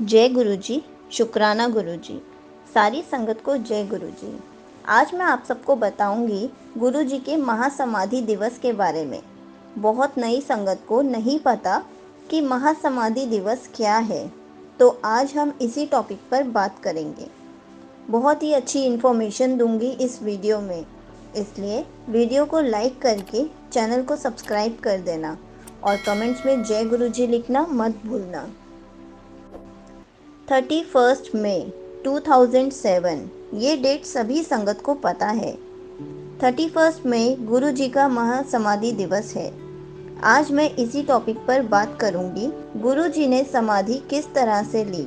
जय गुरुजी, शुक्राना गुरुजी। सारी संगत को जय गुरुजी। आज मैं आप सबको बताऊंगी गुरुजी के महासमाधि दिवस के बारे में। बहुत नई संगत को नहीं पता कि महासमाधि दिवस क्या है, तो आज हम इसी टॉपिक पर बात करेंगे। बहुत ही अच्छी इन्फॉर्मेशन दूंगी इस वीडियो में, इसलिए वीडियो को लाइक करके चैनल को सब्सक्राइब कर देना और कमेंट्स में जय गुरुजी लिखना मत भूलना। 31 मई 2007 ये डेट सभी संगत को पता है। 31 मई गुरु जी का महासमाधि दिवस है। आज मैं इसी टॉपिक पर बात करूंगी। गुरु जी ने समाधि किस तरह से ली,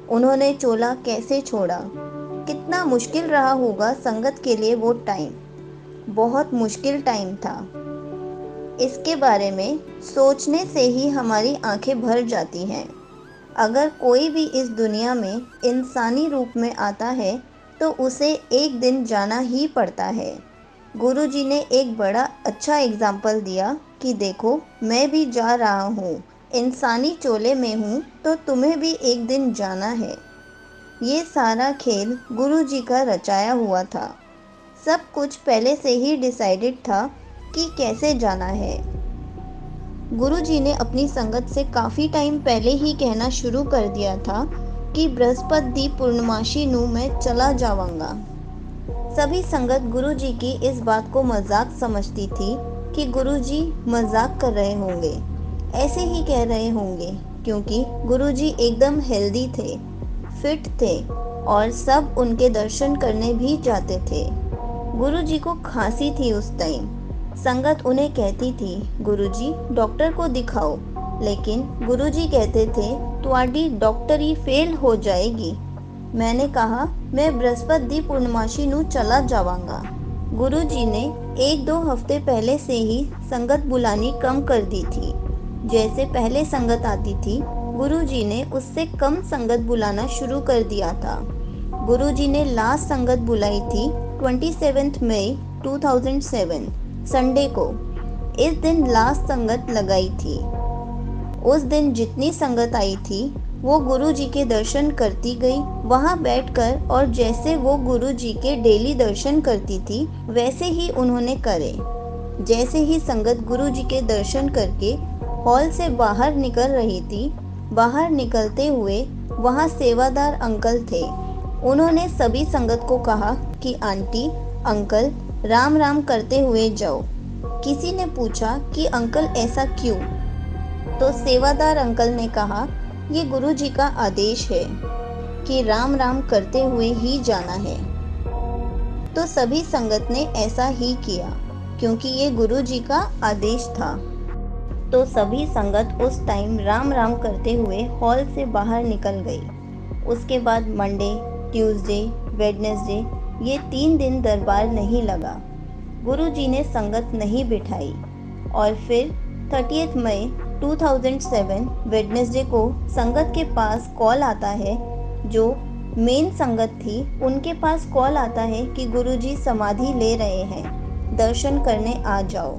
उन्होंने चोला कैसे छोड़ा, कितना मुश्किल रहा होगा संगत के लिए वो टाइम। बहुत मुश्किल टाइम था। इसके बारे में सोचने से ही हमारी आंखें भर जाती हैं। अगर कोई भी इस दुनिया में इंसानी रूप में आता है तो उसे एक दिन जाना ही पड़ता है। गुरुजी ने एक बड़ा अच्छा एग्जाम्पल दिया कि देखो, मैं भी जा रहा हूँ, इंसानी चोले में हूँ, तो तुम्हें भी एक दिन जाना है। ये सारा खेल गुरुजी का रचाया हुआ था। सब कुछ पहले से ही डिसाइडेड था कि कैसे जाना है। गुरुजी ने अपनी संगत से काफ़ी टाइम पहले ही कहना शुरू कर दिया था कि बृहस्पति पूर्णमासी नू मैं चला जाऊंगा। सभी संगत गुरुजी की इस बात को मजाक समझती थी कि गुरुजी मजाक कर रहे होंगे, ऐसे ही कह रहे होंगे, क्योंकि गुरुजी एकदम हेल्दी थे, फिट थे और सब उनके दर्शन करने भी जाते थे। गुरुजी को खांसी थी उस टाइम। संगत उन्हें कहती थी, गुरुजी डॉक्टर को दिखाओ, लेकिन गुरुजी कहते थे तुम्हारी डॉक्टरी फेल हो जाएगी। मैंने कहा मैं बृहस्पति पूर्णमासी नू चला जावांगा। गुरुजी ने 1-2 हफ्ते पहले से ही संगत बुलानी कम कर दी थी। जैसे पहले संगत आती थी, गुरुजी ने उससे कम संगत बुलाना शुरू कर दिया था। गुरुजी ने लास्ट संगत बुलाई थी 27 मई 2007 संडे को। इस दिन लास्ट संगत लगाई थी। उस दिन जितनी संगत आई थी वो गुरु जी के दर्शन करती गई वहां बैठकर, और जैसे वो गुरु जी के डेली दर्शन करती थी वैसे ही उन्होंने करे। जैसे ही संगत गुरु जी के दर्शन करके हॉल से बाहर निकल रही थी, बाहर निकलते हुए वहां सेवादार अंकल थे। उन्होंने सभी संगत को कहा कि आंटी अंकल राम राम करते हुए जाओ। किसी ने पूछा कि अंकल ऐसा क्यों, तो सेवादार अंकल ने कहा ये गुरु जी का आदेश है कि राम राम करते हुए ही जाना है। तो सभी संगत ने ऐसा ही किया क्योंकि ये गुरु जी का आदेश था। तो सभी संगत उस टाइम राम राम करते हुए हॉल से बाहर निकल गई। उसके बाद मंडे, ट्यूसडे, वेडनेसडे ये 3 दिन दरबार नहीं लगा। गुरुजी ने संगत नहीं बिठाई और फिर 30 मई 2007 वेडनेसडे को संगत के पास कॉल आता है। जो मेन संगत थी उनके पास कॉल आता है कि गुरुजी समाधि ले रहे हैं, दर्शन करने आ जाओ।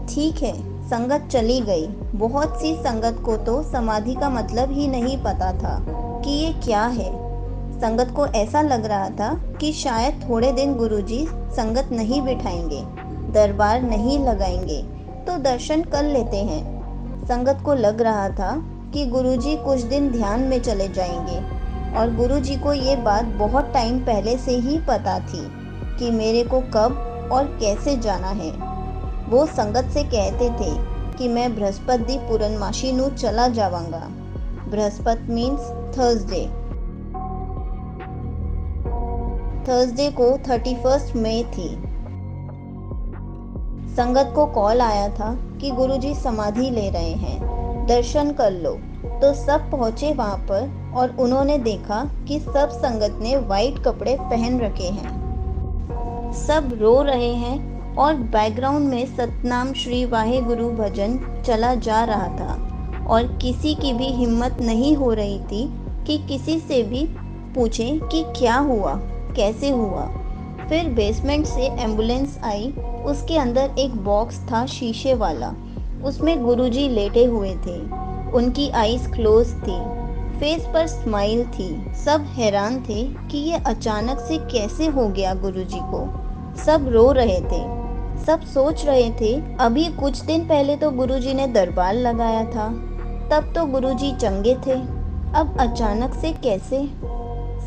ठीक है, संगत चली गई। बहुत सी संगत को तो समाधि का मतलब ही नहीं पता था कि ये क्या है। संगत को ऐसा लग रहा था कि शायद थोड़े दिन गुरुजी संगत नहीं बिठाएंगे, दरबार नहीं लगाएंगे, तो दर्शन कर लेते हैं। संगत को लग रहा था कि गुरुजी कुछ दिन ध्यान में चले जाएंगे, और गुरुजी को ये बात बहुत टाइम पहले से ही पता थी कि मेरे को कब और कैसे जाना है। वो संगत से कहते थे कि मैं बृहस्पति पूर्णमासी नू चला जावांगा। बृहस्पति मीन्स थर्सडे को 31 मई थी। संगत को कॉल आया था कि गुरुजी समाधि ले रहे हैं, दर्शन कर लो। तो सब पहुंचे वहां पर और उन्होंने देखा कि सब संगत ने वाइट कपड़े पहन रखे हैं, सब रो रहे हैं और बैकग्राउंड में सतनाम श्री वाहे गुरु भजन चला जा रहा था, और किसी की भी हिम्मत नहीं हो रही थी कि किसी से भी पूछे कि क्या हुआ, कैसे हुआ। फिर बेसमेंट से एम्बुलेंस आई। उसके अंदर एक बॉक्स था शीशे वाला, उसमें गुरुजी लेटे हुए थे, उनकी आईज क्लोज थी। फेस पर स्माइल थी। सब हैरान थे कि ये अचानक से कैसे हो गया गुरुजी को। सब रो रहे थे। सब सोच रहे थे अभी कुछ दिन पहले तो गुरुजी ने दरबार लगाया था, तब तो गुरुजी चंगे थे, अब अचानक से कैसे।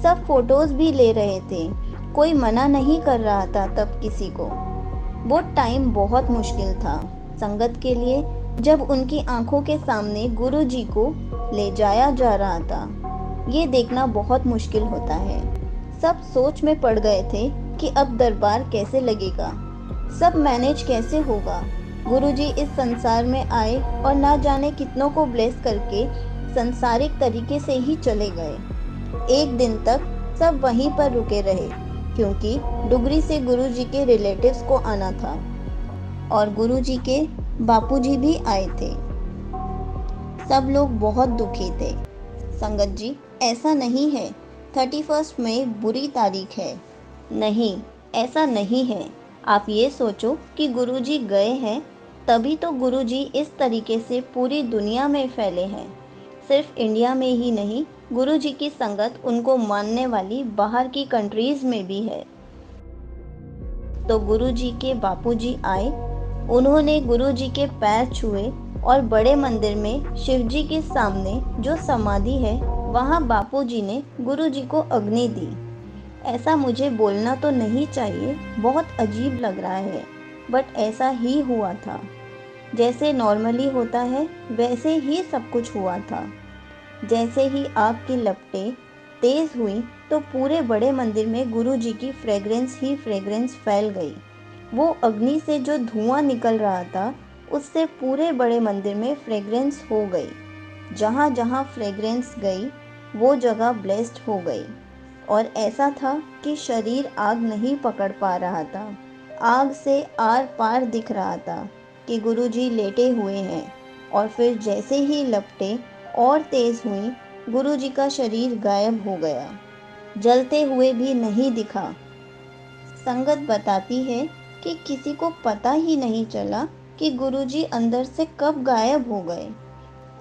सब फोटोज भी ले रहे थे, कोई मना नहीं कर रहा था तब किसी को। वो टाइम बहुत मुश्किल था संगत के लिए, जब उनकी आंखों के सामने गुरुजी को ले जाया जा रहा था। ये देखना बहुत मुश्किल होता है। सब सोच में पड़ गए थे कि अब दरबार कैसे लगेगा, सब मैनेज कैसे होगा। गुरुजी इस संसार में आए और ना जाने कितनों को ब्लेस करके संसारिक तरीके से ही चले गए। एक दिन तक सब वहीं पर रुके रहे, क्योंकि डुगरी से गुरुजी के रिलेटिव्स को आना था और गुरुजी के बापूजी भी आए थे। सब लोग बहुत दुखी थे। संगत जी, ऐसा नहीं है 31 मई बुरी तारीख है। नहीं, ऐसा नहीं है। आप ये सोचो कि गुरुजी गए हैं, तभी तो गुरुजी इस तरीके से पूरी दुनिया में फैले हैं। सिर्फ इंडिया में ही नहीं, गुरुजी की संगत उनको मानने वाली बाहर की कंट्रीज में भी है। तो गुरुजी के बापूजी आए, उन्होंने गुरुजी के पैर छुए और बड़े मंदिर में शिवजी के सामने जो समाधि है, वहाँ बापूजी ने गुरुजी को अग्नि दी। ऐसा मुझे बोलना तो नहीं चाहिए, बहुत अजीब लग रहा है, बट ऐसा ही हुआ था। जैसे नॉर्मली होता है वैसे ही सब कुछ हुआ था। जैसे ही आग की लपटें तेज हुई तो पूरे बड़े मंदिर में गुरुजी की फ्रेग्रेंस ही फ्रेग्रेंस फैल गई। वो अग्नि से जो धुआं निकल रहा था, उससे पूरे बड़े मंदिर में फ्रेग्रेंस हो गई। जहाँ जहाँ फ्रेग्रेंस गई वो जगह ब्लेस्ड हो गई। और ऐसा था कि शरीर आग नहीं पकड़ पा रहा था। आग से आर पार दिख रहा था कि गुरुजी लेटे हुए हैं। और फिर जैसे ही लपटें और तेज हुई, गुरुजी का शरीर गायब हो गया, जलते हुए भी नहीं दिखा। संगत बताती है कि किसी को पता ही नहीं चला कि गुरुजी अंदर से कब गायब हो गए।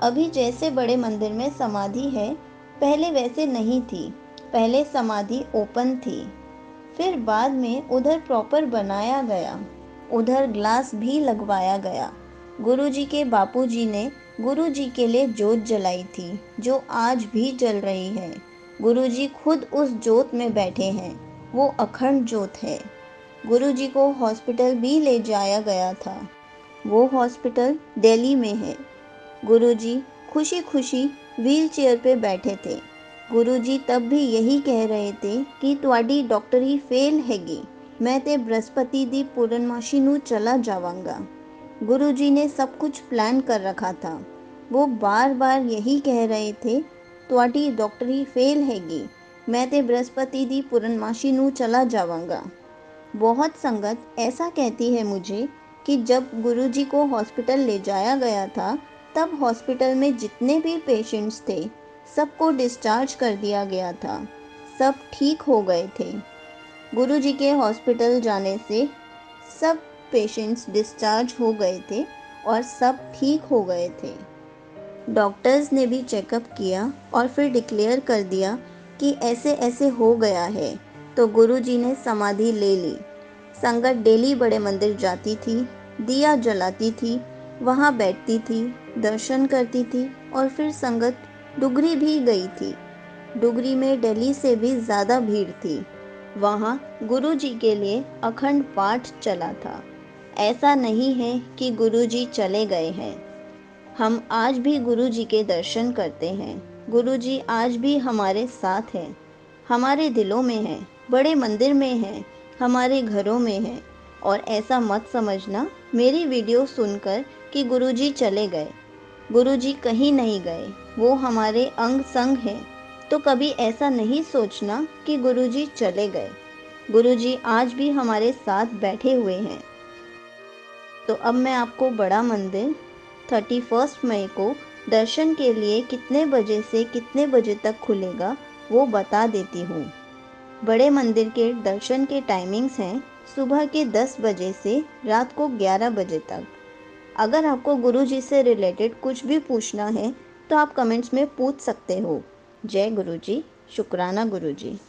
अभी जैसे बड़े मंदिर में समाधि है, पहले वैसे नहीं थी। पहले समाधि ओपन थी, फिर बाद में उधर प्रॉपर बनाया गया, उधर ग्लास भी लगवाया गया। गुरुजी के बापूजी ने गुरुजी के लिए जोत जलाई थी, जो आज भी जल रही है। गुरुजी खुद उस जोत में बैठे हैं, वो अखंड जोत है। गुरुजी को हॉस्पिटल भी ले जाया गया था, वो हॉस्पिटल दिल्ली में है। गुरुजी खुशी खुशी व्हील चेयर पे बैठे थे। गुरुजी तब भी यही कह रहे थे कि ਤੁਹਾਡੀ ਡਾਕਟਰੀ फेल हैगी, मैं ते बृहस्पति दी पूर्णमाशी नू चला जावांगा। गुरुजी ने सब कुछ प्लान कर रखा था। वो बार बार यही कह रहे थे, ਤੁਹਾਡੀ डॉक्टरी फेल हैगी, मैं ते बृहस्पति दी पूर्णमाशी नू चला जावांगा। बहुत संगत ऐसा कहती है मुझे कि जब गुरुजी को हॉस्पिटल ले जाया गया था, तब हॉस्पिटल में जितने भी पेशेंट्स थे, सबको डिस्चार्ज कर दिया गया था। सब ठीक हो गए थे। गुरुजी के हॉस्पिटल जाने से सब पेशेंट्स डिस्चार्ज हो गए थे और सब ठीक हो गए थे। डॉक्टर्स ने भी चेकअप किया और फिर डिक्लेयर कर दिया कि ऐसे ऐसे हो गया है, तो गुरुजी ने समाधि ले ली। संगत डेली बड़े मंदिर जाती थी, दिया जलाती थी, वहाँ बैठती थी, दर्शन करती थी और फिर संगत डुगरी भी गई थी। डुगरी में दिल्ली से भी ज़्यादा भीड़ थी। वहाँ गुरुजी के लिए अखंड पाठ चला था। ऐसा नहीं है कि गुरुजी चले गए हैं। हम आज भी गुरुजी के दर्शन करते हैं। गुरुजी आज भी हमारे साथ हैं, हमारे दिलों में हैं, बड़े मंदिर में हैं, हमारे घरों में हैं। और ऐसा मत समझना मेरी वीडियो सुनकर कि गुरुजी चले गए। गुरुजी कहीं नहीं गए, वो हमारे अंग संग हैं। तो कभी ऐसा नहीं सोचना कि गुरुजी चले गए। गुरुजी आज भी हमारे साथ बैठे हुए हैं। तो अब मैं आपको बड़ा मंदिर 31 मई को दर्शन के लिए कितने बजे से कितने बजे तक खुलेगा वो बता देती हूँ। बड़े मंदिर के दर्शन के टाइमिंग्स हैं सुबह के 10 बजे से रात को 11 बजे तक। अगर आपको गुरुजी से रिलेटेड कुछ भी पूछना है तो आप कमेंट्स में पूछ सकते हो। जय गुरु जी, शुक्राना गुरु जी।